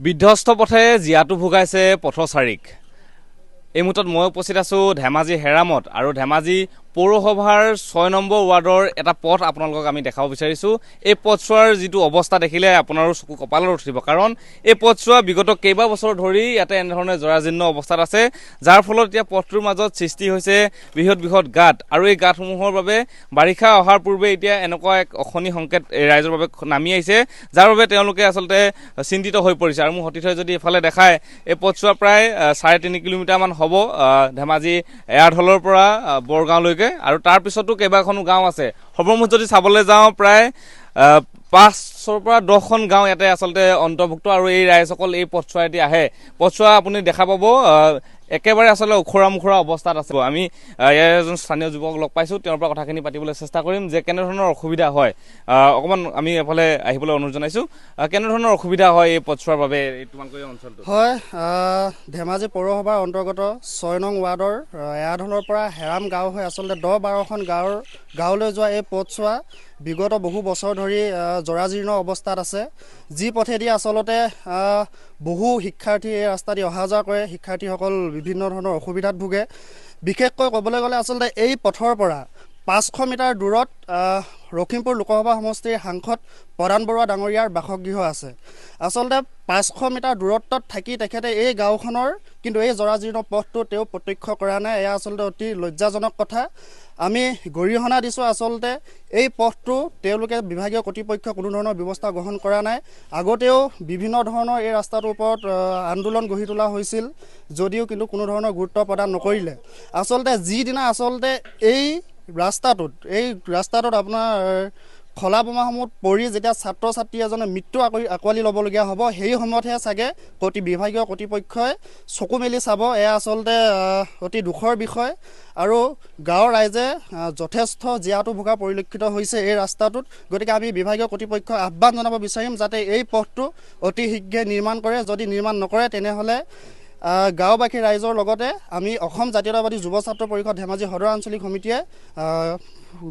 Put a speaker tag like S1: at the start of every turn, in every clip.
S1: বিধ্বস্ত পথে জীয়াতু ভোগাইছে পথচাৰীক। এই মুহূৰ্তত মই উপস্থিত আছোঁ ধেমাজি হেৰামত আৰু ধেমাজি পৌৰসভাৰ ৬ নম্বৰ ৱাৰ্ডৰ এটা পথ আপোনালোকক আমি দেখাব বিচাৰিছোঁ। এই পথছোৱাৰ যিটো অৱস্থা দেখিলে আপোনাৰো চকু কপালত উঠিব, কাৰণ এই পথছোৱা বিগত কেইবা বছৰ ধৰি ইয়াতে এনেধৰণে জৰাজীৰ্ণ অৱস্থাত আছে, যাৰ ফলত এতিয়া পথটোৰ মাজত সৃষ্টি হৈছে বৃহৎ বৃহৎ গাঁত, আৰু এই গাঁতসমূহৰ বাবে বাৰিষা অহাৰ পূৰ্বে এতিয়া এনেকুৱা এক অশনি সংকেত এই ৰাইজৰ বাবে নামি আহিছে, যাৰ বাবে তেওঁলোকে আচলতে চিন্তিত হৈ পৰিছে। আৰু মোৰ সতীৰ্থই যদি এফালে দেখায়, এই পথছোৱা প্ৰায় ৩.৫ কিলোমিটাৰমান হ'ব ধেমাজি এয়াৰঢলৰ পৰা বৰগাঁৱলৈকে, আৰু তাৰ পিছতো কেইবাখনো গাঁও আছে। সৰ্বমুঠ যদি চাবলৈ যাওঁ প্ৰায় ৫ৰ পৰা 10খন গাঁও ইয়াতে আচলতে অন্তৰ্ভুক্ত, আৰু এই ৰাইজসকল এই পথছোৱাইদি আহে। পথছোৱা আপুনি দেখা পাব একেবাৰে আচলতে ওখৰা মুখৰা অৱস্থাত আছে। আমি ইয়াৰ এজন স্থানীয় যুৱক লগ পাইছোঁ, তেওঁৰ পৰা কথাখিনি পাতিবলৈ চেষ্টা কৰিম যে কেনেধৰণৰ অসুবিধা হয়। অকণমান আমি এফালে আহিবলৈ অনুৰোধ জনাইছোঁ। কেনেধৰণৰ অসুবিধা হয় এই পথছোৱাৰ বাবে তোমালোকৰ এই অঞ্চলটো?
S2: হয়, ধেমাজি পৌৰসভাৰ অন্তৰ্গত ৬ নং ৱাৰ্ডৰ এয়াঢলৰ পৰা হেৰাম গাঁও হৈ আচলতে 10-12খন গাঁৱলৈ যোৱা এই পথছোৱা বিগত বহু বছৰ ধৰি জৰাজীৰ্ণ অৱস্থাত আছে, যি পথেদি আচলতে বহু শিক্ষাৰ্থী এই ৰাস্তা দি অহা যোৱা কৰে। শিক্ষাৰ্থীসকল বিভিন্ন ধৰণৰ অসুবিধাত ভোগে। বিশেষকৈ ক'বলৈ গ'লে আচলতে এই পথৰ পৰা 500 মিটাৰ দূৰত লখিমপুৰ লোকসভা সমষ্টিৰ সাংসদ প্ৰধান বৰুৱা ডাঙৰীয়াৰ বাসগৃহ আছে। আচলতে 500 মিটাৰ দূৰত্বত থাকি তেখেতে এই গাঁওখনৰ কিন্তু এই জৰাজীৰ্ণ পথটো তেওঁ প্ৰত্যক্ষ কৰা নাই। এয়া আচলতে অতি লজ্জাজনক কথা। আমি গৰিহণা দিছোঁ, আচলতে এই পথটো তেওঁলোকে বিভাগীয় কৰ্তৃপক্ষই কোনো ধৰণৰ ব্যৱস্থা গ্ৰহণ কৰা নাই। আগতেও বিভিন্ন ধৰণৰ এই ৰাস্তাটোৰ ওপৰত আন্দোলন গঢ়ি তোলা হৈছিল, যদিও কিন্তু কোনো ধৰণৰ গুৰুত্ব প্ৰদান নকৰিলে। আচলতে যিদিনা আচলতে এই ৰাস্তাটোত আপোনাৰ খলা বোমাসমূহ পৰি যেতিয়া ছাত্ৰ ছাত্ৰী এজনে মৃত্যু আঁকোৱালি ল'বলগীয়া হ'ব, সেই সময়তহে চাগে বিভাগীয় কৰ্তৃপক্ষই চকু মেলি চাব। এয়া আচলতে অতি দুখৰ বিষয়, আৰু গাঁৱৰ ৰাইজে যথেষ্ট জীয়াতু ভোগা পৰিলক্ষিত হৈছে এই ৰাস্তাটোত। গতিকে আমি বিভাগীয় কৰ্তৃপক্ষক আহ্বান জনাব বিচাৰিম যাতে এই পথটো অতি শীঘ্ৰে নিৰ্মাণ কৰে। যদি নিৰ্মাণ নকৰে তেনেহ'লে গাঁওবাসী ৰাইজৰ লগতে আমি অসম জাতীয়তাবাদী যুৱ ছাত্ৰ পৰিষদ ধেমাজি সদৰ আঞ্চলিক সমিতিয়ে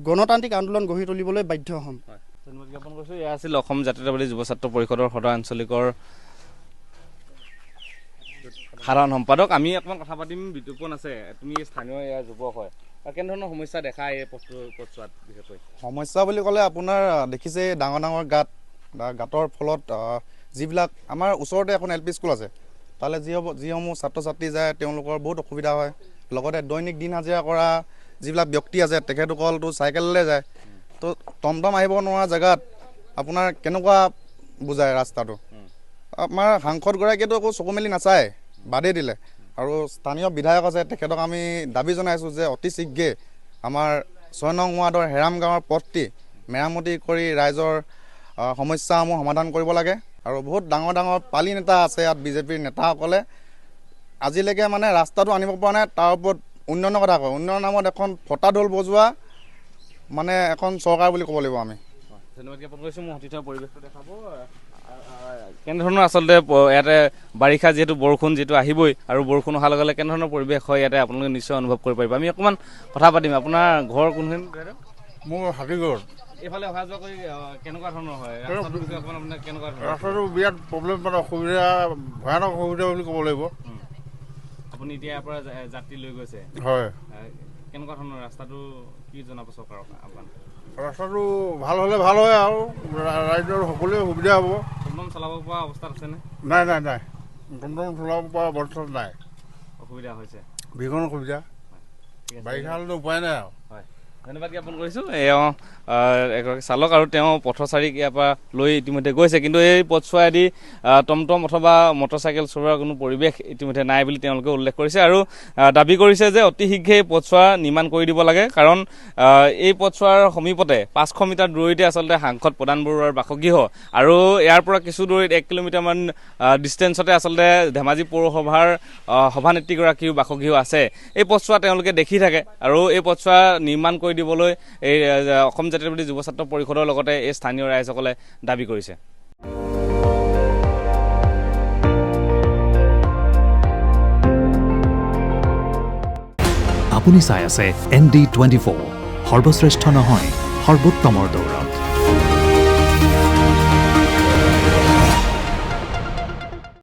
S2: গণতান্ত্ৰিক আন্দোলন গঢ়ি তুলিবলৈ বাধ্য হ'ম।
S1: ধন্যবাদ জ্ঞাপন কৰিছোঁ। এয়া আছিল অসম জাতীয়তাবাদী যুৱ ছাত্ৰ পৰিষদৰ সদৰ আঞ্চলিকৰ সাধাৰণ সম্পাদক। আমি অকণমান কথা পাতিম। বিতুপন আছে, তুমি স্থানীয় ইয়াৰ যুৱক হয়, কেনেধৰণৰ সমস্যা দেখা এই পথছোৱাত? বিশেষকৈ
S3: সমস্যা বুলি ক'লে আপোনাৰ দেখিছে ডাঙৰ ডাঙৰ গাঁতৰ ফলত যিবিলাক আমাৰ ওচৰতে এখন LP স্কুল আছে, তালৈ যিসমূহ ছাত্ৰ ছাত্ৰী যায় তেওঁলোকৰ বহুত অসুবিধা হয়। লগতে দৈনিক দিন হাজিৰা কৰা যিবিলাক ব্যক্তি আছে তেখেতসকলতো চাইকেললৈ যায়, তো টমটম আহিব নোৱাৰা জেগাত আপোনাৰ কেনেকুৱা বুজায় ৰাস্তাটো। আমাৰ সাংসদগৰাকীয়েতো একো চকু মেলি নাচায়, বাদেই দিলে। আৰু স্থানীয় বিধায়ক আছে, তেখেতক আমি দাবী জনাইছোঁ যে অতি শীঘ্ৰে আমাৰ ৬ নং ৱাৰ্ডৰ হেৰাম গাঁৱৰ পথটি মেৰামতি কৰি ৰাইজৰ সমস্যাসমূহ সমাধান কৰিব লাগে। আৰু বহুত ডাঙৰ ডাঙৰ পালি নেতা আছে ইয়াত, বিজেপিৰ নেতাসকলে আজিলৈকে মানে ৰাস্তাটো আনিব পৰা নাই। তাৰ ওপৰত উন্নয়নৰ কথা কয়, উন্নয়নৰ নামত এখন ফটা ঢোল বজোৱা মানে এখন চৰকাৰ বুলি ক'ব লাগিব আমি।
S1: ধন্যবাদ জ্ঞাপন কৰিছোঁ। মোৰ সতীৰ্থৰ পৰিৱেশটো দেখাব কেনেধৰণৰ আচলতে ইয়াতে বাৰিষা যিহেতু বৰষুণ যিহেতু আহিবই, আৰু বৰষুণ অহাৰ লগে লগে কেনেধৰণৰ পৰিৱেশ হয় ইয়াতে আপোনালোকে নিশ্চয় অনুভৱ কৰিব পাৰিব। আমি অকণমান কথা পাতিম। আপোনাৰ ঘৰ কোনখিনি?
S4: মোৰ হাতীগড়।
S1: এইফালে অহা যোৱা কৰি কেনেকুৱা ধৰণৰ হয়?
S4: ৰাস্তাটো বিৰাট প্ৰব্লেম, মানে অসুবিধা, ভয়ানক অসুবিধা বুলি ক'ব লাগিব।
S1: আপুনি এতিয়া ইয়াৰ পৰা যাত্ৰী লৈ গৈছে,
S4: হয়,
S1: কেনেকুৱা ধৰণৰ ৰাস্তাটো কি জনাব চৰকাৰক?
S4: ৰাস্তাটো ভাল হ'লে ভাল হয়, আৰু ৰাইজৰ সকলোৱে সুবিধা হ'ব।
S1: টমটম চলাব পৰা অৱস্থাত আছেনে?
S4: নাই নাই নাই, টমটম চলাব পৰা অৱস্থাত নাই।
S1: অসুবিধা হৈছে,
S4: ভীষণ অসুবিধা। বাৰিষা হ'লেতো উপায় নাই আৰু।
S1: হয়, ধন্যবাদ জ্ঞাপন কৰিছোঁ। এওঁ এগৰাকী চালক, আৰু তেওঁ পথচাৰীক ইয়াৰ পৰা লৈ ইতিমধ্যে গৈছে, কিন্তু এই পথছোৱাইদি টমটম অথবা মটৰচাইকেল চলোৱাৰ কোনো পৰিৱেশ ইতিমধ্যে নাই বুলি তেওঁলোকে উল্লেখ কৰিছে, আৰু দাবী কৰিছে যে অতি শীঘ্ৰে এই পথছোৱা নিৰ্মাণ কৰি দিব লাগে। কাৰণ এই পথছোৱাৰ সমীপতে 500 মিটাৰ দূৰৈতে আচলতে সাংসদ প্ৰধান বৰুৱাৰ বাসগৃহ, আৰু ইয়াৰ পৰা কিছু দূৰৈত 1 কিলোমিটাৰমান ডিষ্টেঞ্চতে আচলতে ধেমাজি পৌৰসভাৰ সভানেত্ৰীগৰাকীও বাসগৃহ আছে। এই পথছোৱা তেওঁলোকে দেখি থাকে, আৰু এই পথছোৱা নিৰ্মাণ কৰি দিবলৈ এই অসম জাতীয়তাবাদী যুৱ ছাত্ৰ পৰিষদৰ লগতে এই স্থানীয় ৰাইজসকলে দাবী কৰিছে।
S5: আপুনি চাই আছে ND24, সৰ্বশ্ৰেষ্ঠ নহয় সৰ্বোত্তমৰ দৌৰ।